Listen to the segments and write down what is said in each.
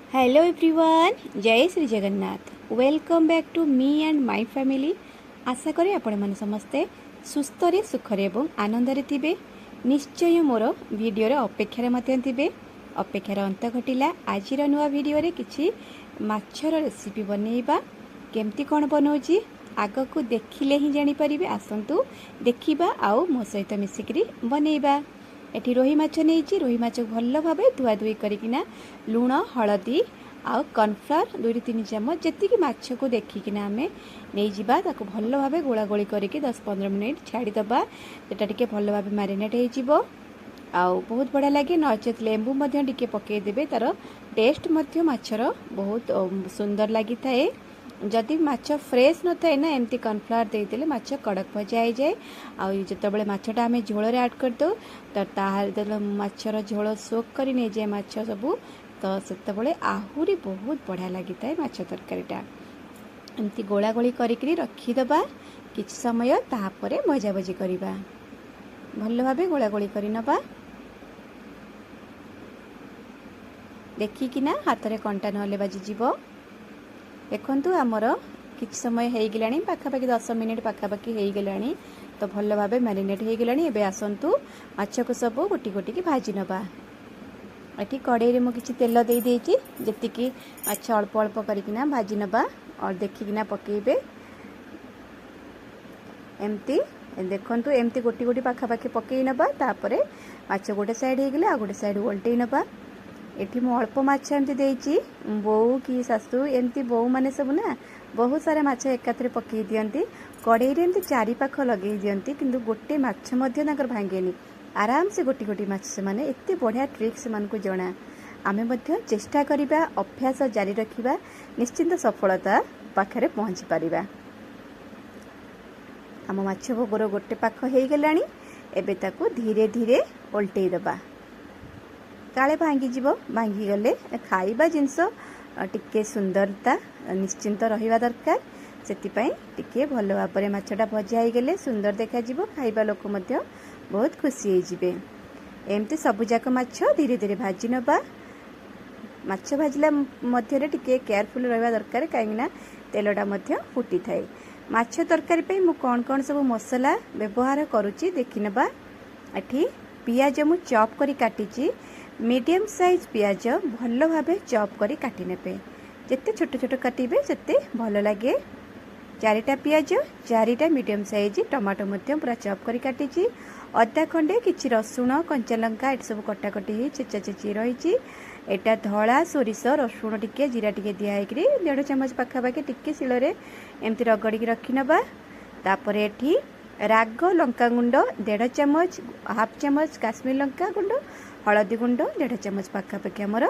Hello everyone, जय Shri Jagannath. Welcome back to me and my family. आशा करें आपण मैंने समस्ते सुस्थ सुखरे एवं आनंद थे। निश्चय मोर वीडियो अपेक्षार थे। अपेक्षार अंत घटिला। आज नुआ वीडियो किसी माछर रेसिपी बनैबा केमती कौन बनाऊँगी आग को देखिले ही जानीपर। आसतु देखा आउ मो सहित मिसिकी बनैबा। एटी रोही माछ नहीं, रोही माछ भल भाव धुआ धुई करना लुण हलदी आउ कॉर्नफ्लावर 2-3 चामच जी माछ को देखिकिना आम नहीं जावा भल भाव गोला गोली करके 10-15 मिनट छाड़ीदबा। से भल भाव मैरिनेट हो बहुत बढ़िया लगे। नचेत लेंबू टे पकईदे, तार टेस्ट माछर बहुत सुंदर लगी थाए। जदि माछ फ्रेश न थाए ना एमती कॉर्नफ्लावर देदेले माछ कड़क भजा हो जाए। आते माछटा आम झोल आड कर दो तो माछर झोल सोक कर नहीं जाए माछ सबू, तो से आहरी बहुत बढ़िया लगी थाए। माछ तरकारीटा एमती गोला गोली करी रखीदबा किछ समय तापर भजा भजी करवा। भल भाव गोला गोली कर नबा। देखिकिना हाथ में कंटा नले बाजीज। देखु आमर कि समय हो गला पाखापाखि 10 मिनिट पाखापाखि हो गला, तो भल भाव मैरिनेट हो गला। एबे आसतु माछ को सब गोटी गोटी की भाजी नबा। ये कड़े में किसी तेल दे देती जी माछ अल्प अल्प करना भाजी नबा और देखिकिना पकेबे। एमती देखु एमती गोटी गोटी पाखापाखि पकई नबा। तापर माछ गोटे साइड हो गला, गोटे साइड उल्टे नबा। एठी मु अल्प माछ एमती देइची। बोऊ कि सासू एमती बोऊ माने सब ना बहुत सारा माछ एकाथरे पकई दियंती। कड़े एमती चारि पाख लगे दियंती, किंतु गोटे माछ मध्य ताकर भांगेनी। आराम से गोटी गोटी माछ से माने एते बढ़िया ट्रिक से मानको जणा। आमे मध्य चेष्टा करिबा, अभ्यास जारी रखिबा, निश्चिंत सफलता पाखरे पहुंची पारिबा। आम माछ भोगर गोटे पाख हो गलानी। एबे ताको धीरे धीरे उल्टेई दबा, काले भांगी भांगी गले खाइबा जिनस टिके सुंदरता निश्चिंत रहिबा दरकार। सेतिपई टिके भल भाव में माछटा भजा हो गले सुंदर देखा जिवो, खाइबा लोक मध्य बहुत खुशी हो जिवे। एमती सबुजाक माछ धीरे धीरे भाजी नबा। माछ भाजिला मध्य टिके केयरफुल रहिबा दरकार, कहीं तेलटा मध्य फुटी थाए। माछ तरकारी पे मु कौन कौन सब मसला व्यवहार करुची देखि नबा। एठी पियाज मु चॉप करी काटिची। मीडियम साइज पियाज भल भाव चॉप करी काटी नेबे। जिते छोट छोट काटिबे सेते भल लगे। 4टा पियाज 4टा मीडियम साइज टमाटो मध्य पूरा चॉप करी काटिची। अदा खंडे किछि रसुण कंचा लंका एट सब कटाकटी चेचा चेची रही। एटा धला सोरिष रसुण टिके जीरा टिके दिया 1.5 चामच पाखापाखि टिके शिଳରେ एमती रगड़ी रखी नबा। तापर एठी राग लंका गुंड 1.5 चामच, हाफ चामच काश्मीर लंका गुंड, हलदी गुंड 1.5 चामच पाखापाखि आमर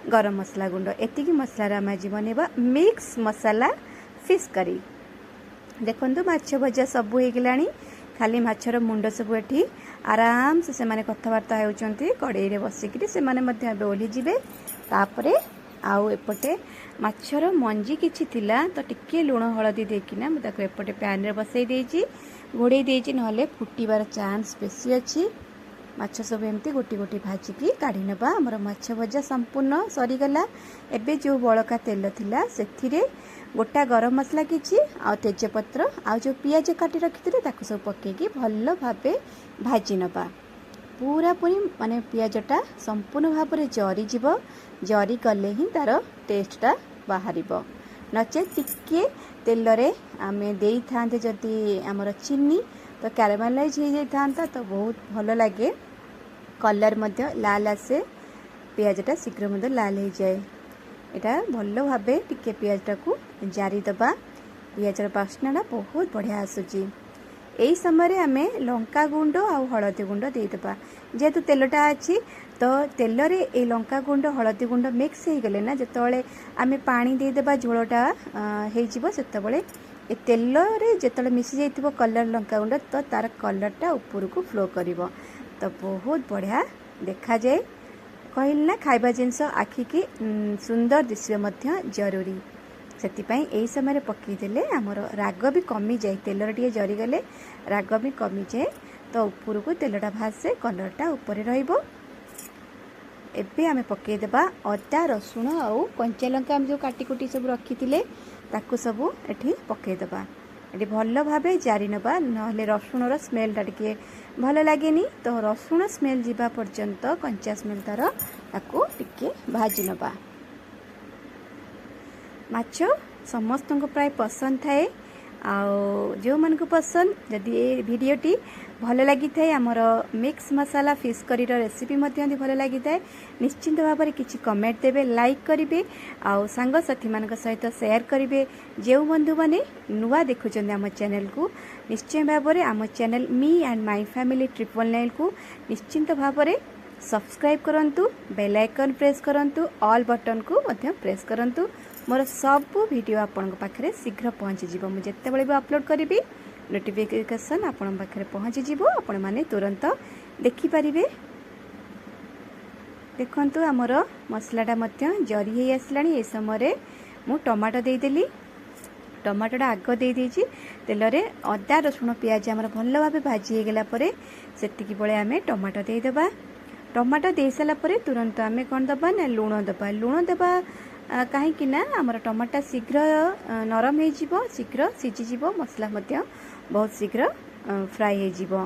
गरम मसला गुंड। एतिकी मसला आज बनैबा मिक्स मसाला फिश करी। देखंतु माछ भजा सब हो गलानी। खाली माछर मुंड सब एठी आराम से माने कथबार्ता होउचंती कड़े रे बसिकी से माने मध्य ओली जिवे। तापरे आउ एपटे माछर मंजी किछि थिला तो टिके लुण हलदी देकिना मु ताको एपटे पैन रे बसई देइची, घोड़े देइची, नहले फुटीबार चांस बेसी अछि। माछ सब एमती गोटी गोटी भाजिकी काढ़ी नबा। आमर माछ भजा संपूर्ण सरीगला। एबे जो बड़का तेल थिला सेथिरे गोटा गरम मसला किछि आ तेजपत्र आ जो पियाज काटी रखिथिले ताको सब पकेकी भल भाबे भाजी नबा। पूरा पूरी माने पियाजटा संपूर्ण भाव में जरी जीव। जरी गले ही तार टेस्टटा बाहरिबो। नचे टिके तेल रे आमे देई थांते जदि आमर चीनी तो कैरामेलाइज हो जाता तो बहुत भल लगे। कलर मध्य लाल आसे, पियाजटा शीघ्र मध्य लाल हो जाए। यहाँ भल भाव टिके पियाजटा को जारी दबा। पियाजर बास्नाटा बहुत बढ़िया आसूची। यही समय आमे लंका गुंड आउ हलदी गुंड देदेबा। जेहेतु तेलटा अच्छी तो तेल रे ए लंका गुंड हलदी गुंड मिक्स हो गले ना, जिते आमे पानी देदेबा झोलटा हो सेतबले ए तेल रे जेतले मिसी जाइतिबो कलर लंका गुंड तो तार कलरटा ऊपर को फ्लो करिवो, तो बहुत बढ़िया देखा जाए। कहल ना खाइबा जिनस आखि की सुंदर दिशे मध्य जरूरी। सेतिपई एई समय पकईदेले आमर राग भी कमी जाए। तेल रे जरी गले राग भी कमी जाए, तो ऊपर को तेलटा भासे कलरटा ऊपर रहिबो। एबे आमे पकेदेबा अदा रसुण आउ कंचा लंका आम जो काटी कुटी सब रखी ताकू सब एठी पकेदेबा ये भल भावे जारी नबा नहले रसुणर स्मेलटा टिके भल लागेनी तो रसुण स्मेल जीवा पर्यंत कंचा स्मेल तार ताकू टिके भाजी नबा। माछ समस्त को प्राय पसंद थाए जो मन को पसंद जदि ये वीडियोटी भल लगी थाए आमर मिक्स मसाला फिश करी रेसिपी मध्य भल लगी थाए निश्चिंत भाव में किसी कमेंट देवे लाइक करेंगे आउ सांग साथी मान सहित शेयर करेंगे जो बंधु मैंने नुआ देखुं आम चैनल को निश्चय भाव में आम channel me and my family 999 को निश्चिंत भाव में सब्सक्राइब करंतु बेल आइकन प्रेस करंतु ऑल बटन को मध्य प्रेस करंतु मोर सब वीडियो आपण पाखे शीघ्र पहुँची जीव मुझे जितेबाला भी अपलोड करी नोटिफिकेशन आपण पाखे पहुँची जीव आपण माने तुरंत देखिपारे। देखंतु आमर मसलाटा मध्य जरी हो आसला ये समय मु टमाटो देदेली टमाटोटा आग दे देछि तेल रे अदा रसुण पियाज आमर भल भाव भाजी हो गला परे सेतिकी बेले आमे टमाटो देदेबा टमाटो दे सारा परे तुरंत आमे कोन दबा ना लूण दबा कहीं ना आमर टमाटा शीघ्र नरम हो शीघ्र सीझी मसला मध्य बहुत शीघ्र फ्राई हो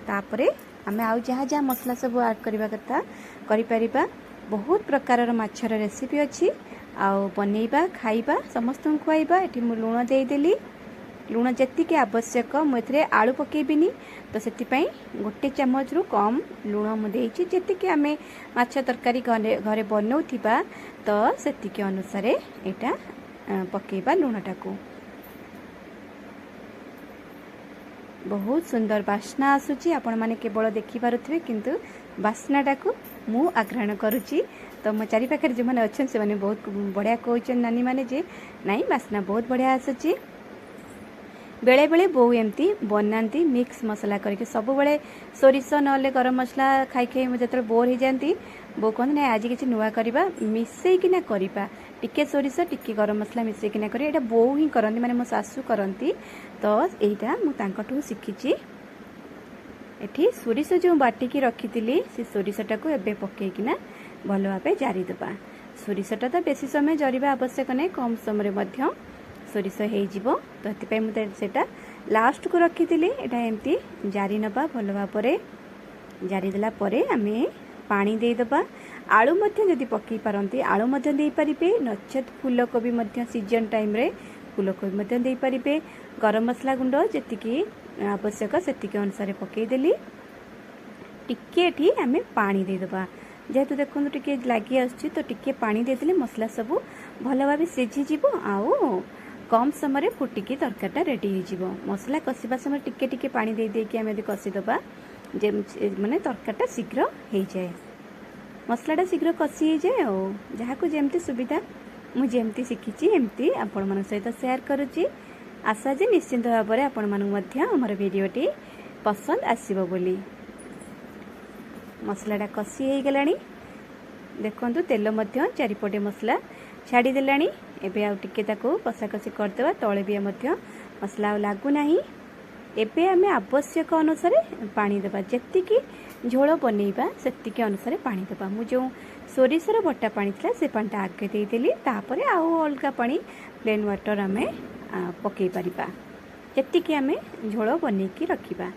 तापरे आमे आउ जहाँ जहाँ मसला सब ऐड करबा कथा करि परिबा। बहुत प्रकार माछर रेसिपी अच्छी आउ बनैबा खाइबा समस्त खुआइबा। एठी मु लूण देदेली लूण जी आवश्यक मुझे आलू पकेबिनी तो से गोटे चामच रु कम लूण मुझे जी आम माछ तरकारी घरे बनौथिबा तो से अनुसार यहाँ पकेबा लूणटा को। बहुत सुंदर बास्ना आसूची आपण माने केवल देखि पारुथिबे किंतु बास्नाटा को मु आग्रहण करुची तो मो चारि पाखरे जो माने अछन से माने बहुत बढ़िया कहउछन नानी माने जे नाई बास्ना बहुत बढ़िया आसूची। बेले बेले बो एमती बनाती मिक्स मसला करके सब बेले सोरिष ना गरम मसला खाई खाई मुझे जो बोर हो जाती बो कहते ना आज किसी नुआ करवा मिसेकिना करवा टिके सोरिष टिके गरम मसला मिसेकिना कर एटा बो ही करती माने मो सासू करती तो यहीटा मुझे शिखी। एठी सोरिष जो बाटिकी रखी से सोरिषटा को एबे पकईकिना भल भाव जारी देबा। सोरिषटा तो बेसी समय जरिबा आवश्यक नहीं कम समय मध्य सोरिष हो तो मुझे लास्ट को रखी यहाँ एमती जारी नबा भल भाव जारी देला परे आमे पानी देदेबा। आलू मध्य जदि पकई पारती आलू मध्य दे पारिबे नचेत फूलकोबी मध्य सीजन टाइम रे फूलकोबी मध्य दे पारिबे। गरम मसला गुंड जेतिकी आवश्यक सेतिकी अनुसार पकईदेली टिके एठी आमे पानी देदेबा जेहेतु देखो टिके लगी आसुची तो टिके पानी देदेले मसला सब भल भाव सीझी जीवो आउ कम समय फुटिकी तरकारीटा रेडी हो मसला कषा समय टिके टिके पानी दे देकी आमे कषिदबा जे माने तरकारीटा शीघ्र हो जाए मसलाटा शीघ्र कषि हो जाए और जहाँ को जमती सुविधा मुझे शिखी एमती आपण मन सहित शेयर करुच्ची। आशा जे निश्चिंत भाव में आपण मानक आमर वीडियोटी पसंद आसीबो बोली। मसलाटा कषि हो गलानी देखंतु तेल मध्य चारिपटे मसला छाड़ी देलानी एबे आउ टिके ताको कषाकषि करदेबा तले भी मध्य मसला लागू नाही। एबे आमे आवश्यक अनुसार पानी देबा जेतिकी झोल बनैबा सेतिकी अनुसार पानी देबा। मु जो सोरिषर बटा पानी थिला से पानीटा आगे देदेली तापरे आउ अलगा पानी प्लेन वाटर आमे पकई पारिबा जेतिकी आमे झोल बनैकी रखिबा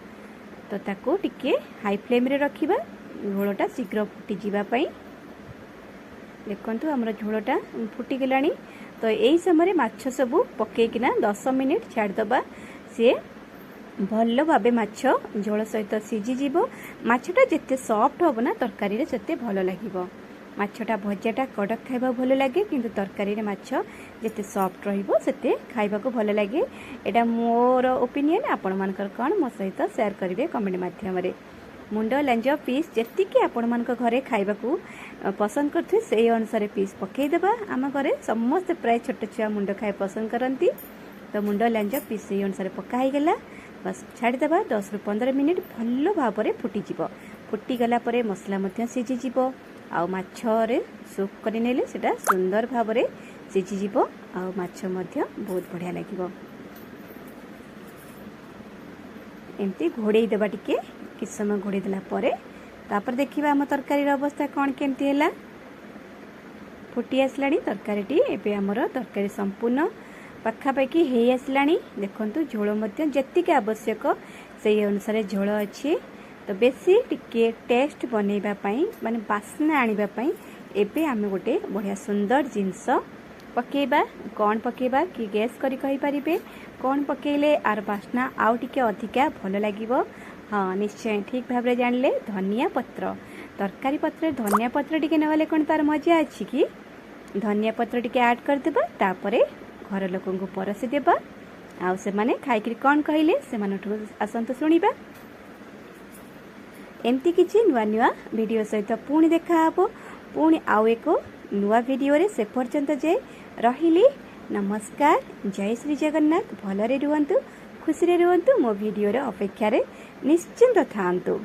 तो ताको टिके हाई फ्लेम रे रखिबा झोलटा शीघ्र फुटी जीवा पई। देखंतु हमर झोलटा फुटी गेलानी तो यही समय माछ सब पकईकिना 10 मिनिट छाड़दबा सी भल भाव माछ झोल सहित सीझी माछटा जिते सॉफ्ट होब ना तरकारी से भल लगे माछटा भजाटा कड़क खाइबा भल लगे किंतु तरकारी माछ जिते सॉफ्ट रहिबो सेते खाइबा को भल लगे। एटा मोर ओपिनियन आपण मानकर कोन मो सहित शेयर करिवे कमेंट माध्यम रे। मुंड लांज पीस जेतिकी आपण मानक घरे खाइबा को पसंद करथे से अनुसार पीस पकई देबा। आम घरे समस्त प्राय छोट छुआ मुंड खाए पसंद करती तो मुंड लांज पीस से अनुसार पका ही गला बस छाड़देबा 10 ରୁ 15 मिनिट भल भाव में फुटीज फुटीगला मसला सीझीज आउ माछरे सुप कर नेले सेटा सुंदर भाव में सीझीज आउ माछ बहुत बढ़िया लगे। एमती घोड़े देबा टिके किस समय घोड़े देला परे तापर देखिबा हम तरकारी अवस्था कौन केमती है फुटी आसला तरकारी एबे हमर तरकारी संपूर्ण पखापाखि हो आसला देखु झोल जी आवश्यक से अनुसार झोल अच्छी तो बेसी टिके टेस्ट बनवाई माने बास्ना आने एबे आम गोटे बढ़िया सुंदर जिनस पकेबा कौन पकेबा कि गैस करी कहि परिबे कौन पकेले आर बास्ना आउ टिके अधिका भल लागिबो। हाँ निश्चय ठीक भाव जानले धनिया पत्र तरकारी पत्र धनिया पत्र टिके नहले कौन तार मजा अच्छी कि धनिया पत्र टिके ऐड कर देबा तापरे घर लोकन को परसी देबा आउ से माने खाइकरी कौन कहले से मानठु आसंत सुनिबा। एमती किछि नुआ नुआ वीडियो सहित पुणी देखा हबो पुणी आउ एक नुआ वीडियो रे से पर्यंत जे रहिली नमस्कार जय श्री जगन्नाथ भलरे रुहंतु खुशी रे रुहंतु मो वीडियो रे अपेक्षा रे निश्चिंत थांतु।